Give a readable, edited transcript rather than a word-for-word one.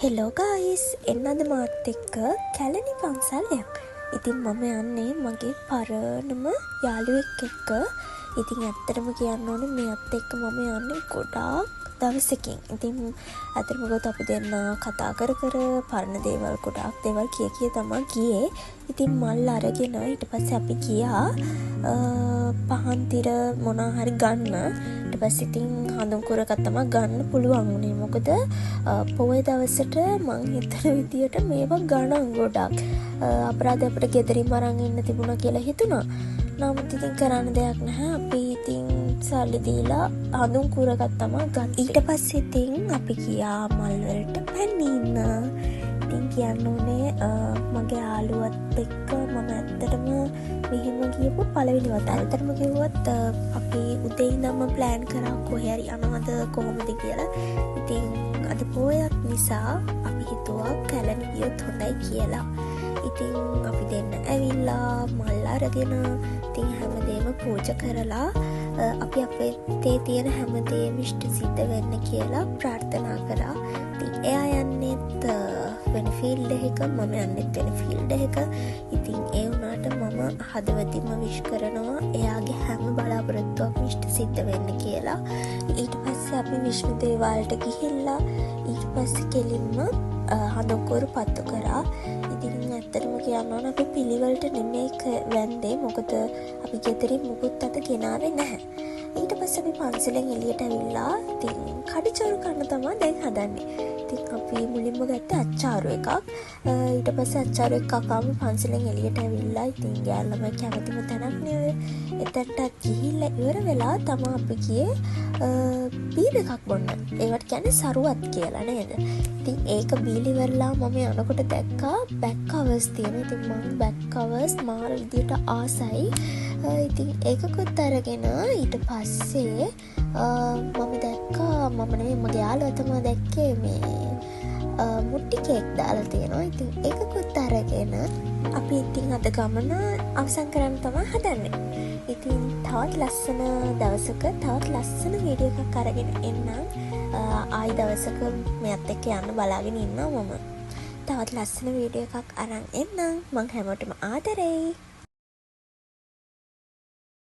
Hello guys එන්නද මාත් එක්ක කැලණි පන්සල්යක්. ඉතින් මම යන්නේ මගේ පරණම යාළුවෙක් එක්ක. ඉතින් ඇත්තටම කියන්න ඕනේ මෙයත් එක්ක මම යන්නේ ගොඩාක් දවසකින්. ඉතින් ඇත්තටම ගොත අපි දෙන්න කතා කර පරණ දේවල් ගොඩාක් දේවල් කිය තමයි ගියේ. ඉතින් මල් අරගෙන ඊට පස්සේ අපි ගියා පහන්තිර මොනවා හරි ගන්න. ඊට පස්සේ ඉතින් හඳුන්කුරකක් තමයි ගන්න පුළුවන් වුණේ. මොකද පොය දවසට මං හිතන විදියට මේවා ගණන් ගොඩක් අපරාධ අපිට ගෙදරින් අරන් ඉන්න තිබුණා කියලා හිතුණා. නමුත් ඉතින් කරන්න දෙයක් නැහැ. අපි ඉතින් සල්ලි දීලා හඳුන්කුරකක් තමයි ගන්න. ඊට පස්සේ ඉතින් අපි ගියා මල් වලට පැනින්න. ඉතින් කියන්න ඕනේ මගේ යාළුවත් එක්ක මම ඇත්තටම මෙහෙම ගියපු පළවෙනි වතාව. ඇත්තටම කිව්වොත් අපි උදේ ඉඳන්ම ප්ලෑන් කරා කොහේ හරි යනවද කොහොමද කියලා. ඉතින් අද පොයක් නිසා අපි හිතුවා කැලණි ගියොත් හොඳයි කියලා. ඉතින් අපි දෙන්න ඇවිල්ලා මල් අරගෙන ඉතින් හැමදේම පූජා කරලා අපි අපේ තියෙන හැමදේම ඉෂ්ට සිද්ධ වෙන්න කියලා ප්‍රාර්ථනා කරා. ඉතින් එයා යන්නෙත් වෙන ෆීල්ඩ් එකක, මම යන්නෙත් වෙන ෆීල්ඩ් එකක. ඉතින් ඒ වුණාට මම හදවතින්ම විශ් කරනවා එයාගේ හැම බලාපොරොත්තුවක්ම ඉෂ්ට සිද්ධ වෙන්න කියලා. ඊට පස්සේ අපි විෂ්ණු දේවාලයට ගිහිල්ලා ඊට පස්සේ කෙලින්ම හඳුන්කුරු පත්තු කරා. ඉතින් ඇත්තටම කියන්න ඕන අපි පිළිවෙලට නෙමෙයි වැන්දේ. මොකද අපි ගෙදරින් මුකුත් අත ගෙනාවේ නැහැ. ඊට පස්සේ අපි පන්සලෙන් එළියට ඇවිල්ලා ඉතින් කඩිචෝරු කන්න තමයි දැන් හදන්නේ. ඉතින් අපි මුලින්ම ගත්තේ අච්චාරු එකක්. ඊට පස්සේ අච්චාරු එකක් කකාම පන්සලෙන් එළියට ඇවිල්ලා ඉතින් යාළුවම කැමතිම තැනක් නේ. එතනට ගිහිල්ලා ඉවර වෙලා තමයි අපි ගියේ බීර් එකක් බොන්න. ඒවට කියන්නේ සරුවත් කියලා නේද? ඉතින් ඒක බීලි වෙරලා මම යනකොට දැක්කා බැක් කවර්ස් තියෙන. ඉතින් මම බැක් කවර්ස් මාර විදියට ආසයි. ඉතින් ඒකකුත් අරගෙන ඊට පස්සේ මම දැක්කා මම නෙමෙයි මගේ යාළුවා තමයි දැක්කේ මේ මුට්ටි කේක් දාලා තියෙනවා. ඉතින් ඒකකුත් අරගෙන අපි ඉතින් අද ගමන අවසන් කරන්න තමයි හදන්නේ. ඉතින් තවත් ලස්සන දවසක තවත් ලස්සන වීඩියෝ එකක් අරගෙන එන්නම්. ආයි දවසක මෙයත් එක්ක යන්න බලාගෙන ඉන්නවා මම. තවත් ලස්සන වීඩියෝ එකක් අරන් එන්නම්. මං හැමෝටම ආදරෙයි.